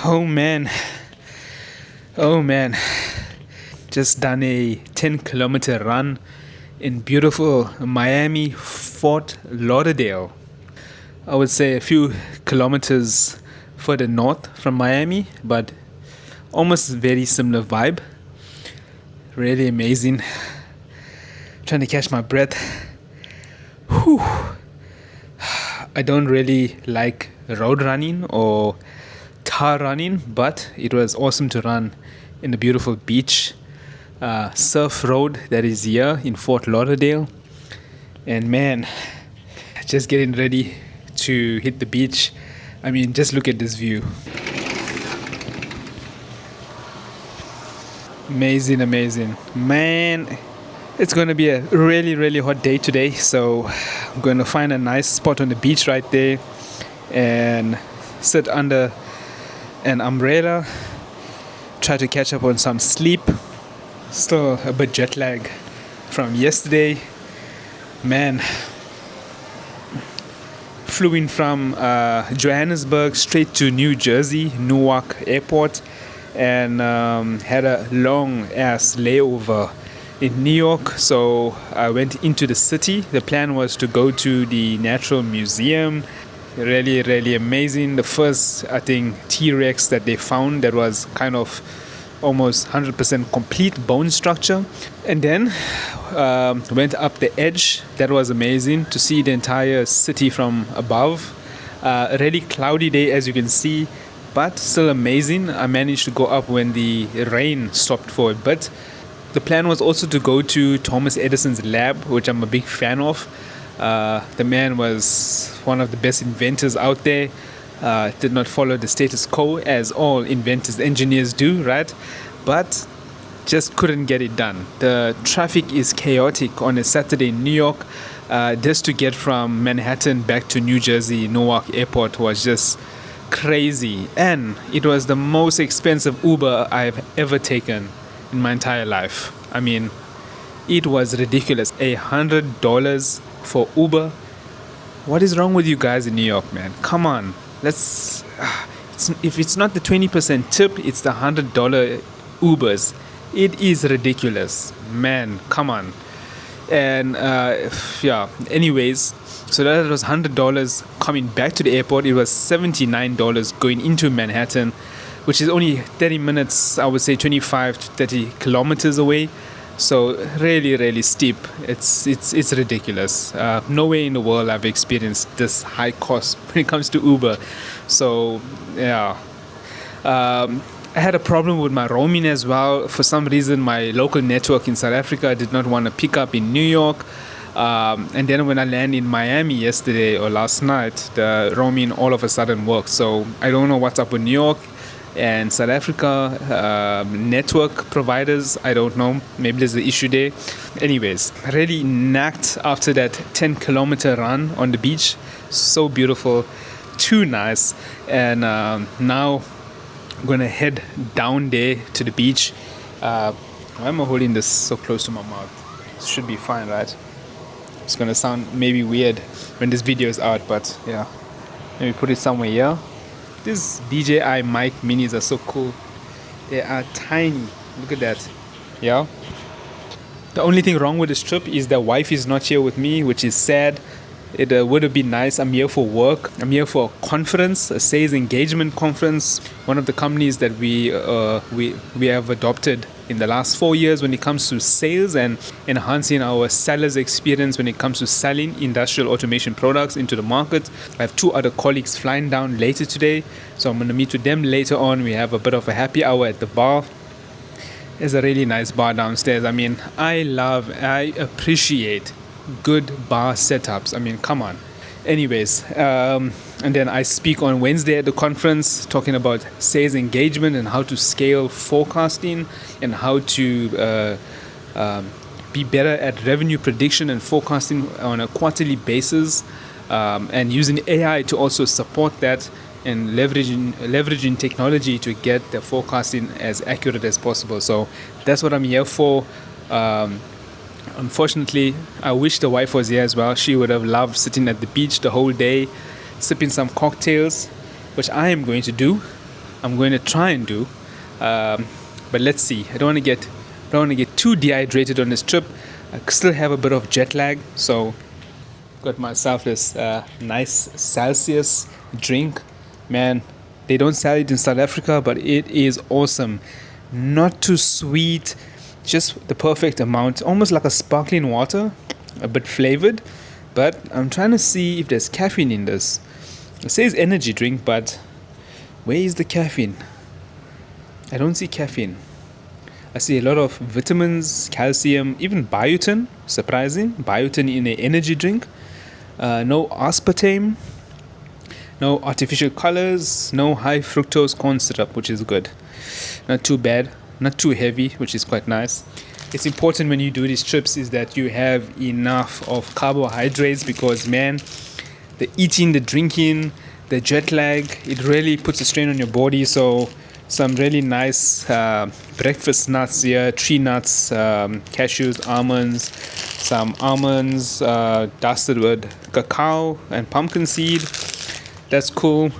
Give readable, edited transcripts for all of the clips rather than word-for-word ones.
Oh man, oh man. Just done a 10-kilometer run in beautiful Miami, Fort Lauderdale. I would say a few kilometers further north from Miami, but almost very similar vibe. Really amazing. Trying to catch my breath. Whew. I don't really like road running or tar running, but it was awesome to run in the beautiful beach surf road that is here in Fort Lauderdale. And man, just getting ready to hit the beach. I mean, just look at this view. Amazing, amazing. Man, it's going to be a really, really hot day today. So I'm going to find a nice spot on the beach right there and sit under an umbrella, try to catch up on some sleep. Still a bit jet lag from yesterday. Man, flew in from Johannesburg straight to New Jersey, Newark Airport, and had a long ass layover in New York. So I went into the city. The plan was to go to the Natural Museum. Really, really amazing. The first, I think, T-Rex that they found that was kind of almost 100% complete bone structure. And then went up the edge. That was amazing to see the entire city from above. A really cloudy day, as you can see, but still amazing. I managed to go up when the rain stopped for a bit. The plan was also to go to Thomas Edison's lab, which I'm a big fan of. The man was one of the best inventors out there. Did not follow the status quo as all inventors, engineers do, right? But just couldn't get it done. The traffic is chaotic on a Saturday in New York. Just to get from Manhattan back to New Jersey, Newark Airport was just crazy. And it was the most expensive Uber I've ever taken in my entire life. I mean, it was ridiculous. $100 for Uber. What is wrong with you guys in New York, man? Come on. If it's not the 20% tip, it's the $100 Ubers. It is ridiculous, man. Come on. And anyways, so that was $100 coming back to the airport. It was $79 going into Manhattan, which is only 30 minutes, I would say 25 to 30 kilometers away. So really, really steep. It's ridiculous. No way in the world I've experienced this high cost when it comes to Uber. So yeah, I had a problem with my roaming as well. For some reason, my local network in South Africa did not want to pick up in New York. And then when I landed in Miami yesterday or last night, the roaming all of a sudden worked. So I don't know what's up with New York and South Africa network providers. I don't know, maybe there's an issue there. Anyways, really knacked after that 10-kilometer run on the beach. So beautiful, too nice. And now I'm gonna head down there to the beach. Why am I holding this so close to my mouth? It should be fine, right? It's gonna sound maybe weird when this video is out, but yeah, maybe put it somewhere here. These DJI mic minis are so cool. They are tiny. Look at that. Yeah. The only thing wrong with this trip is the wife is not here with me, which is sad. It would have been nice. I'm here for work. I'm here for a conference, a sales engagement conference. One of the companies that we have adopted in the last 4 years when it comes to sales and enhancing our sellers' experience when it comes to selling industrial automation products into the market. I have 2 other colleagues flying down later today, so I'm going to meet with them later on. We have a bit of a happy hour at the bar. There's a really nice bar downstairs. I mean, I appreciate good bar setups. I mean, come on. Anyways, and then I speak on Wednesday at the conference talking about sales engagement and how to scale forecasting and how to be better at revenue prediction and forecasting on a quarterly basis, and using AI to also support that and leveraging technology to get the forecasting as accurate as possible. So that's what I'm here for. Unfortunately, I wish the wife was here as well. She would have loved sitting at the beach the whole day, sipping some cocktails, which I am going to do. I'm going to try and do. But let's see. I don't want to get too dehydrated on this trip. I still have a bit of jet lag, so got myself this nice Celsius drink. Man, they don't sell it in South Africa, but it is awesome. Not too sweet, just the perfect amount, almost like a sparkling water, a bit flavored. But I'm trying to see if there's caffeine in this. It says energy drink, but where is the caffeine? I don't see caffeine. I see a lot of vitamins, calcium, even biotin. Surprising, biotin in an energy drink. No aspartame, no artificial colors, no high fructose corn syrup, which is good. Not too bad, not too heavy, which is quite nice. It's important when you do these trips is that you have enough of carbohydrates, because man, the eating, the drinking, the jet lag, it really puts a strain on your body. So some really nice breakfast nuts here, tree nuts, cashews, almonds, some almonds dusted with cacao and pumpkin seed. That's cool.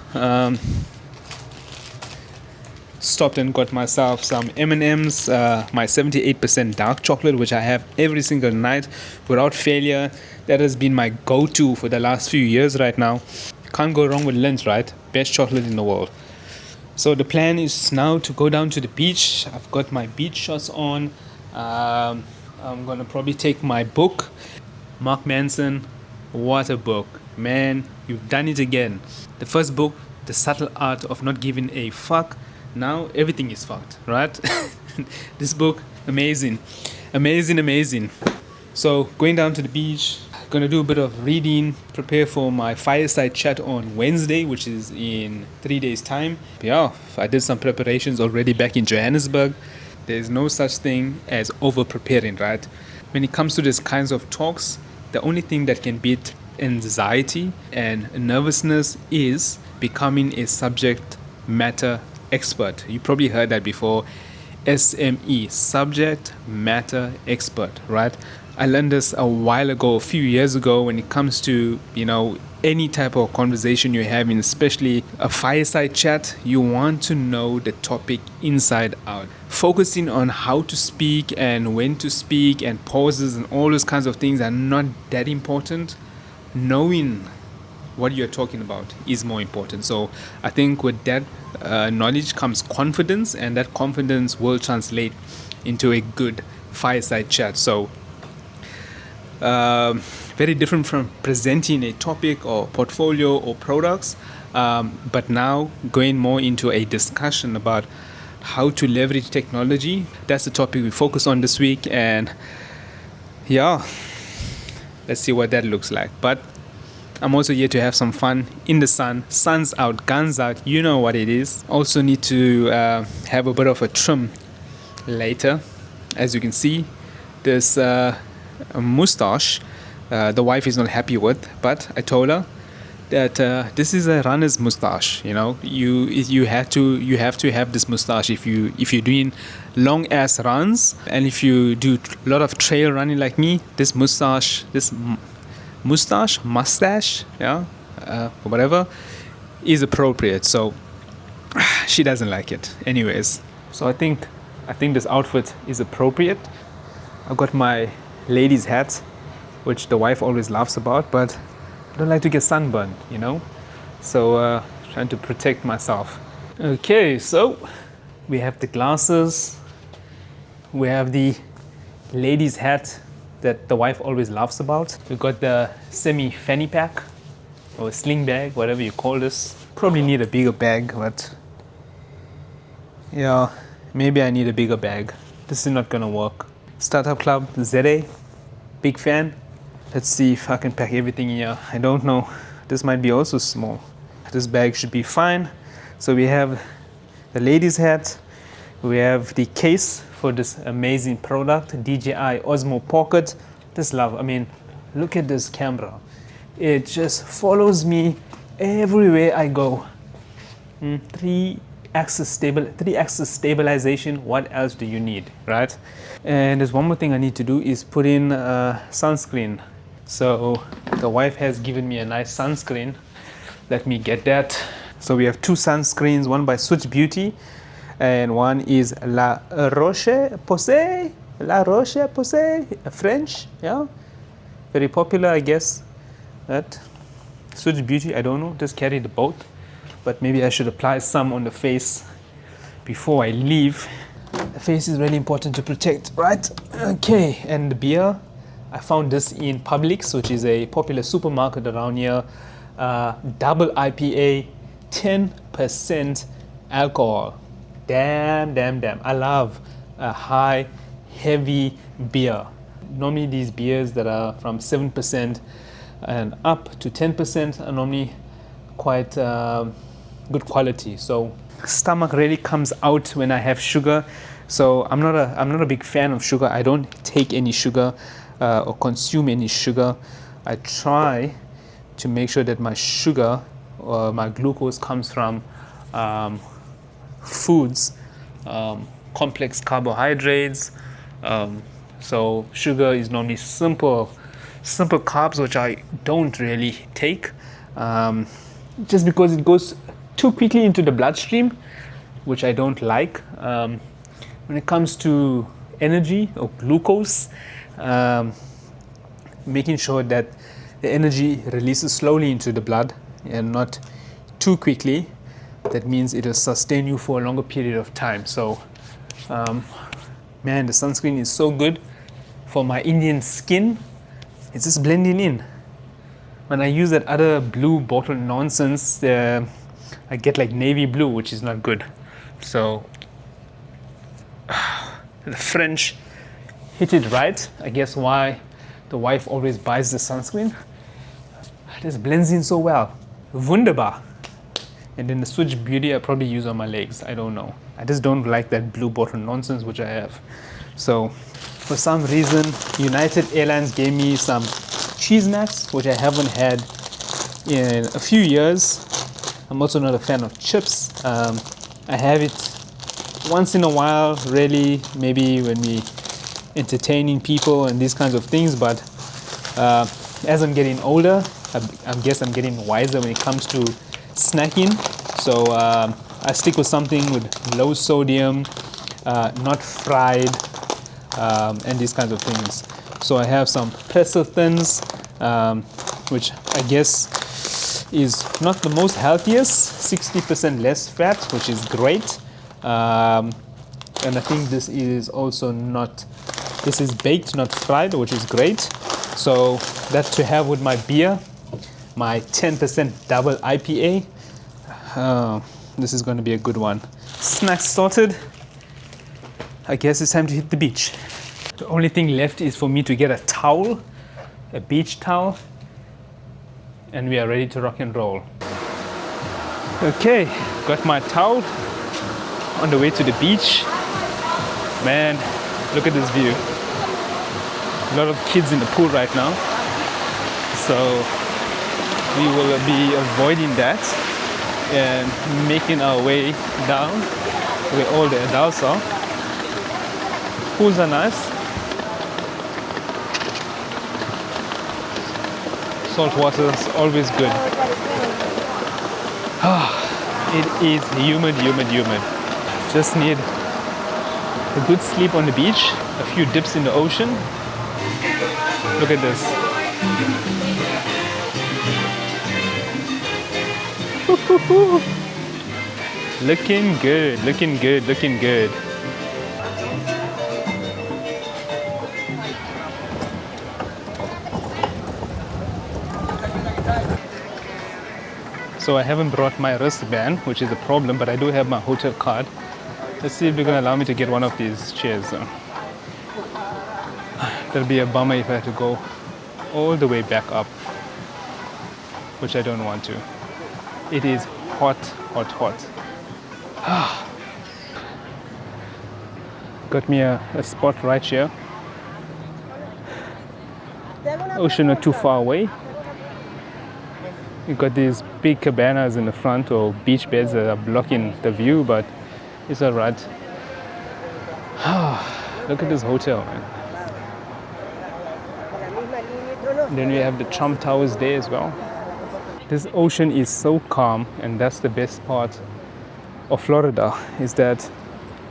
Stopped and got myself some M&M's, my 78% dark chocolate, which I have every single night without failure. That has been my go-to for the last few years right now. Can't go wrong with Lindt, right? Best chocolate in the world. So the plan is now to go down to the beach. I've got my beach shorts on. I'm going to probably take my book. Mark Manson, what a book. Man, you've done it again. The first book, The Subtle Art of Not Giving a Fuck. Now everything is fucked, right? This book, amazing. So going down to the beach, gonna do a bit of reading, prepare for my fireside chat on Wednesday, which is in 3 days time. Yeah, I did some preparations already back in Johannesburg. There's no such thing as over preparing, right? When it comes to these kinds of talks, the only thing that can beat anxiety and nervousness is becoming a subject matter expert. You probably heard that before. SME, subject matter expert, right? I learned this a while ago, a few years ago, when it comes to, any type of conversation you're having, especially a fireside chat. You want to know the topic inside out. Focusing on how to speak and when to speak and pauses and all those kinds of things are not that important. Knowing what you're talking about is more important. So I think with that knowledge comes confidence, and that confidence will translate into a good fireside chat. So very different from presenting a topic or portfolio or products, but now going more into a discussion about how to leverage technology. That's the topic we focus on this week, and yeah, let's see what that looks like. But I'm also here to have some fun in the sun. Sun's out, guns out, you know what it is. Also need to have a bit of a trim later. As you can see, there's a mustache the wife is not happy with, but I told her that this is a runner's mustache. You have to have this mustache if you're doing long ass runs, and if you do a lot of trail running like me. This mustache, whatever, is appropriate. So she doesn't like it anyways. So I think this outfit is appropriate. I got my ladies hat, which the wife always laughs about, but I don't like to get sunburned, so trying to protect myself. Okay, so we have the glasses, we have the ladies hat that the wife always laughs about. We got the semi fanny pack or sling bag, whatever you call this. Probably need a bigger bag, but yeah, maybe I need a bigger bag. This is not gonna work. Startup Club ZA, big fan. Let's see if I can pack everything here. I don't know. This might be also small. This bag should be fine. So we have the ladies hat. We have the case for this amazing product, DJI Osmo Pocket. Look at this camera. It just follows me everywhere I go. 3-axis stabilization. What else do you need, right? And there's one more thing I need to do is put in sunscreen. So the wife has given me a nice sunscreen. Let me get that. So we have two sunscreens, one by Switch Beauty and one is La Roche-Posay. La Roche-Posay, French, yeah. Very popular, I guess. That Switch Beauty, I don't know, just carry the both. But maybe I should apply some on the face before I leave. The face is really important to protect, right? Okay, and the beer. I found this in Publix, which is a popular supermarket around here. Double IPA, 10% alcohol. Damn. I love a high, heavy beer. Normally these beers that are from 7% and up to 10% are normally quite good quality. So stomach really comes out when I have sugar. So I'm not a big fan of sugar. I don't take any sugar or consume any sugar. I try to make sure that my sugar or my glucose comes from foods, complex carbohydrates. So sugar is normally simple carbs, which I don't really take, just because it goes too quickly into the bloodstream, which I don't like. When it comes to energy or glucose, making sure that the energy releases slowly into the blood and not too quickly. That means it will sustain you for a longer period of time. So, man, the sunscreen is so good for my Indian skin. It's just blending in. When I use that other blue bottle nonsense, I get like navy blue, which is not good. So, the French hit it right. I guess why the wife always buys the sunscreen. It just blends in so well. Wunderbar. And then the Switch Beauty I probably use on my legs. I don't know. I just don't like that blue bottle nonsense which I have. So for some reason, United Airlines gave me some cheese snacks, which I haven't had in a few years. I'm also not a fan of chips. I have it once in a while, really, maybe when we entertaining people and these kinds of things. But as I'm getting older, I guess I'm getting wiser when it comes to snacking. So I stick with something with low sodium, not fried, and these kinds of things. So I have some patherkaylins, which I guess is not the most healthiest, 60% less fat, which is great. And I think this is also this is baked, not fried, which is great. So that to have with my beer, my 10% double IPA. This is going to be a good one. Snacks sorted. I guess it's time to hit the beach. The only thing left is for me to get a towel, a beach towel, and we are ready to rock and roll. Okay, got my towel, on the way to the beach. Man, look at this view. A lot of kids in the pool right now. So we will be avoiding that and making our way down where all the adults are. Pools are nice. Salt water is always good. It is humid. Just need a good sleep on the beach, a few dips in the ocean. Look at this. Looking good. So I haven't brought my wristband, which is a problem, but I do have my hotel card. Let's see if they're gonna allow me to get one of these chairs. That'll be a bummer if I have to go all the way back up, which I don't want to. It is hot. Got me a spot right here. Ocean not too far away. You got these big cabanas in the front, or beach beds that are blocking the view, but it's alright. Look at this hotel, man. And then we have the Trump Towers there as well. This ocean is so calm, and that's the best part of Florida, is that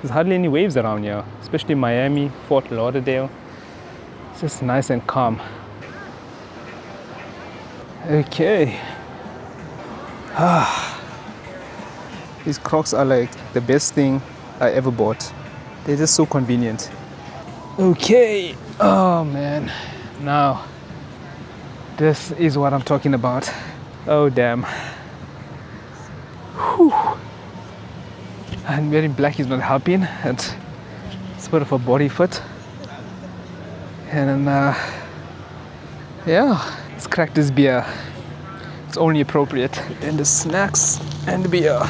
there's hardly any waves around here, especially Miami, Fort Lauderdale. It's just nice and calm. Okay. These Crocs are like the best thing I ever bought. They're just so convenient. Okay. Oh man. Now, this is what I'm talking about. Oh damn. Whew. And wearing black is not helping. It's sort of a body fit. And yeah, let's crack this beer. It's only appropriate. And the snacks and the beer.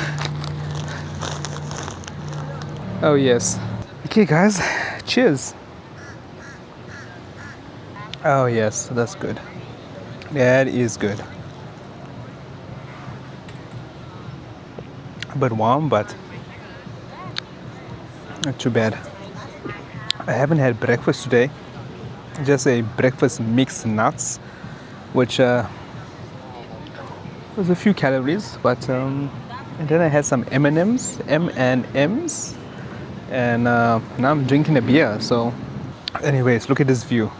Oh yes. Okay guys, cheers. Oh yes, that's good. That is good. A bit warm, but not too bad. I haven't had breakfast today. Just a breakfast mixed nuts, which was a few calories, but and then I had some M&Ms, and now I'm drinking a beer. So, anyways, look at this view.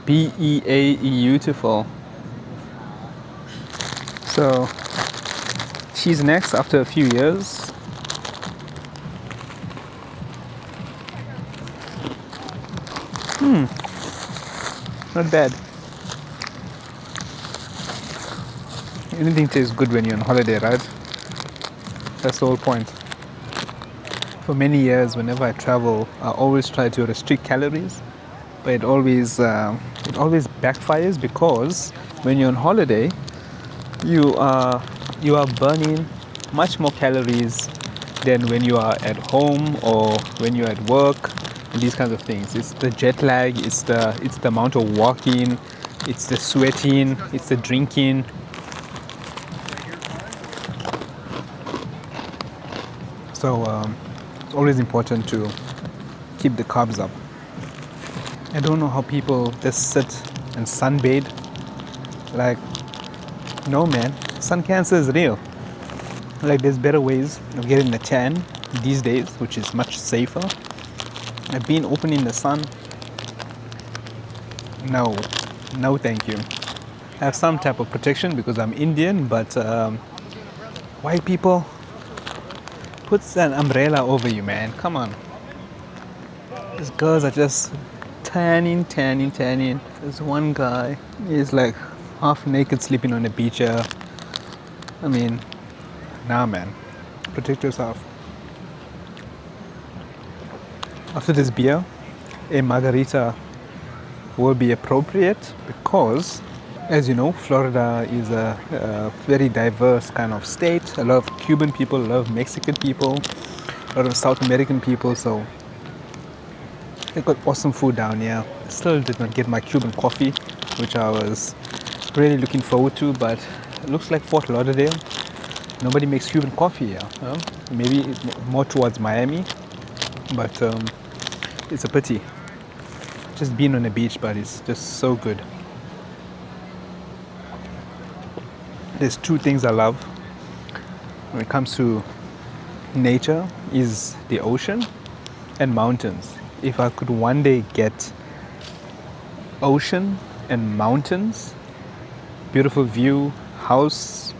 Beautiful. So, cheese next after a few years. Not bad. Anything tastes good when you're on holiday, right? That's the whole point. For many years, whenever I travel, I always try to restrict calories, but it always backfires, because when you're on holiday, you are burning much more calories than when you are at home or when you're at work. These kinds of things. It's the jet lag, it's the amount of walking, it's the sweating, it's the drinking. So it's always important to keep the carbs up. I don't know how people just sit and sunbathe. Like, no man, sun cancer is real. Like, there's better ways of getting a tan these days, which is much safer. I've been open in the sun. No thank you. I have some type of protection because I'm Indian, but white people, puts an umbrella over you, man. Come on. These girls are just tanning. There's one guy, he's like half naked sleeping on the beach here. I mean, nah man, protect yourself. After this beer, a margarita will be appropriate, because, as you know, Florida is a very diverse kind of state. A lot of Cuban people, a lot of Mexican people, a lot of South American people, so they've got awesome food down here. Still did not get my Cuban coffee, which I was really looking forward to, but it looks like Fort Lauderdale, nobody makes Cuban coffee here. Maybe more towards Miami, but it's a pity. Just being on the beach, but it's just so good. There's two things I love when it comes to nature, is the ocean and mountains. If I could one day get ocean and mountains, beautiful view, house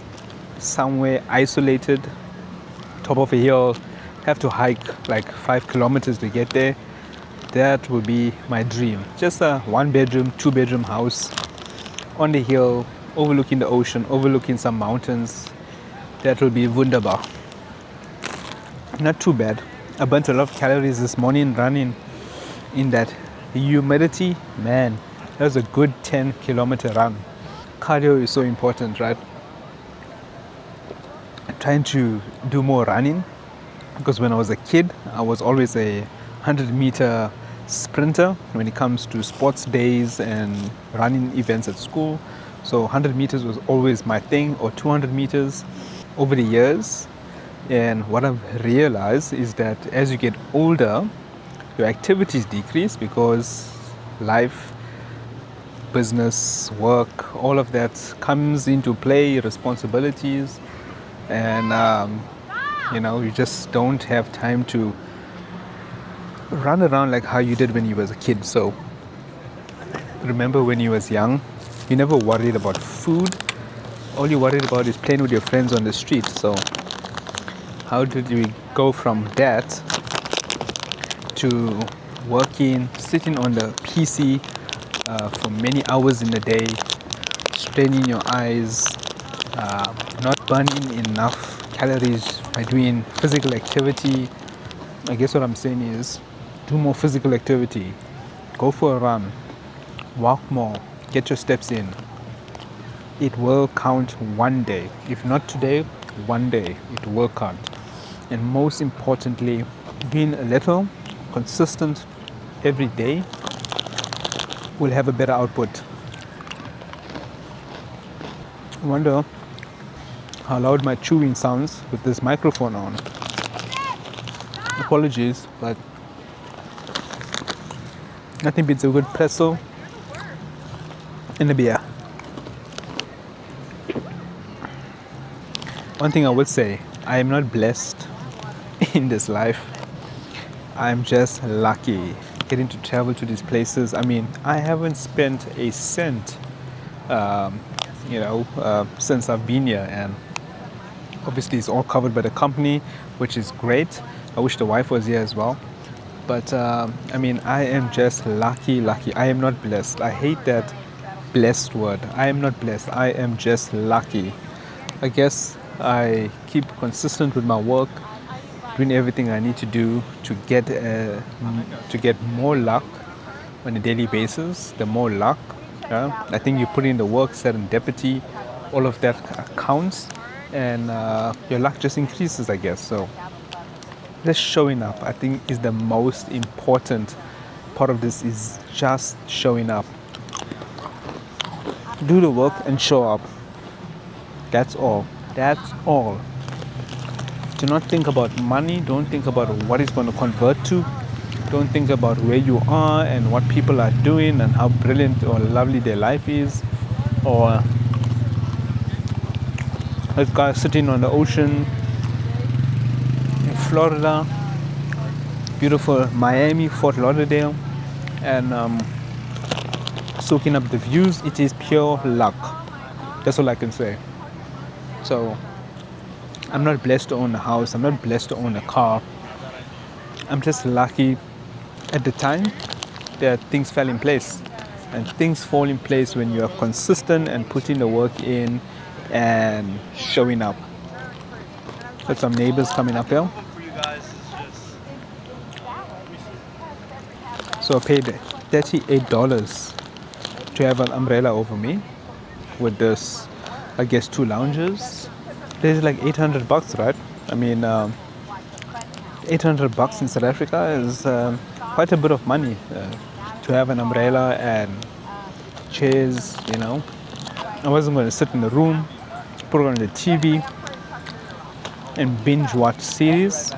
somewhere isolated, top of a hill, have to hike like 5 kilometers to get there, that would be my dream. Just a 1-bedroom, 2-bedroom house on the hill, overlooking the ocean, overlooking some mountains. That will be wunderbar. Not too bad. I burnt a lot of calories this morning running in that humidity. Man, that was a good 10-kilometer run. Cardio is so important, right? I'm trying to do more running, because when I was a kid, I was always a 100-meter sprinter when it comes to sports days and running events at school. So 100 meters was always my thing, or 200 meters over the years. And what I've realized is that as you get older, your activities decrease, because life business, work, all of that comes into play, responsibilities, and you just don't have time to run around like how you did when you was a kid. So remember when you was young, you never worried about food. All you worried about is playing with your friends on the street. So how did we go from that to working, sitting on the PC for many hours in the day, straining your eyes, not burning enough calories by doing physical activity? I guess what I'm saying is do more physical activity. Go for a run, walk more, get your steps in. It will count one day. If not today, one day it will count. And most importantly, being a little consistent every day will have a better output. I wonder how loud my chewing sounds with this microphone on. Apologies, but nothing beats a good pretzel and a beer. One thing I would say, I am not blessed in this life. I'm just lucky getting to travel to these places. I mean, I haven't spent a cent, since I've been here, and obviously it's all covered by the company, which is great. I wish the wife was here as well. But I am just lucky. I am not blessed. I hate that blessed word. I am not blessed. I am just lucky. I guess I keep consistent with my work, doing everything I need to do to get more luck on a daily basis. The more luck, I think you put in the work, serendipity, all of that counts, and your luck just increases, I guess. So just showing up, I think, is the most important part of this. Is just showing up. Do the work and show up. That's all. That's all. Do not think about money. Don't think about what it's going to convert to. Don't think about where you are and what people are doing and how brilliant or lovely their life is. Or a guy sitting on the ocean in Florida, beautiful Miami, Fort Lauderdale, and soaking up the views. It is pure luck. That's all I can say. So I'm not blessed to own a house. I'm not blessed to own a car. I'm just lucky at the time that things fell in place. And things fall in place when you are consistent and putting the work in and showing up. Got some neighbors coming up here. So I paid $38 to have an umbrella over me with this, I guess, 2 lounges. This is like $800, right? I mean, $800 in South Africa is quite a bit of money to have an umbrella and chairs, I wasn't going to sit in the room, put it on the TV and binge watch series,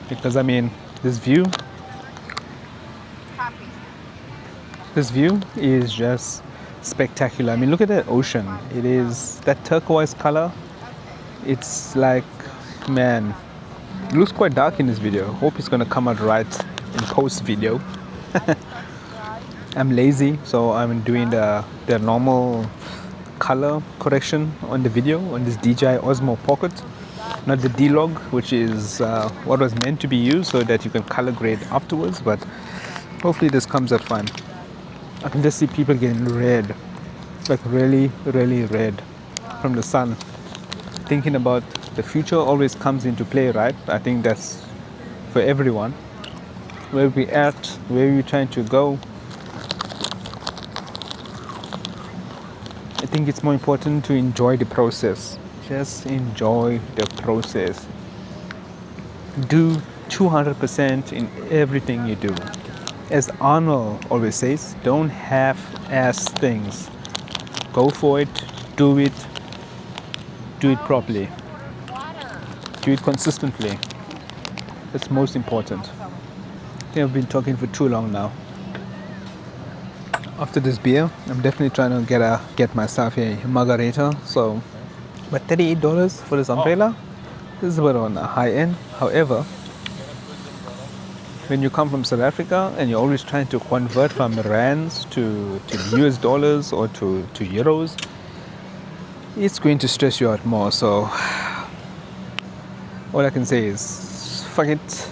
because this view is just spectacular. Look at that ocean. It is that turquoise color. It's like, man, it looks quite dark in this video. Hope it's gonna come out right in post video. I'm lazy, so I'm doing the normal color correction on the video on this DJI Osmo Pocket, not the D-Log, which is what was meant to be used so that you can color grade afterwards, but hopefully this comes out fine. I can just see people getting red, like really, really red from the sun. Thinking about the future always comes into play, right? I think that's for everyone. Where we at, where we're trying to go. I think it's more important to enjoy the process. Just enjoy the process. Do 200% in everything you do. As Arnold always says, don't half-ass things. Go for it, do it properly. Do it consistently. That's most important. I think I've been talking for too long now. After this beer, I'm definitely trying to get myself a margarita. So, but $38 for this umbrella, this is a bit on the high end. However, when you come from South Africa and you're always trying to convert from rands to US dollars or to euros, it's going to stress you out more. So all I can say is fuck it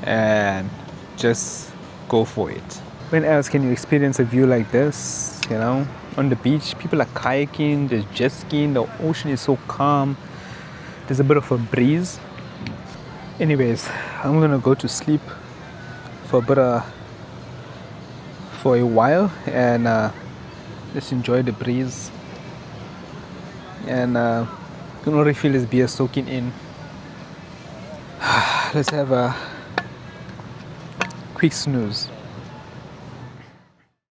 and just go for it. When else can you experience a view like this? You know, on the beach, people are kayaking, there's jet skiing, the ocean is so calm, there's a bit of a breeze. Anyways, I'm gonna go to sleep for a while and just enjoy the breeze and can already feel this beer soaking in. Let's have a quick snooze.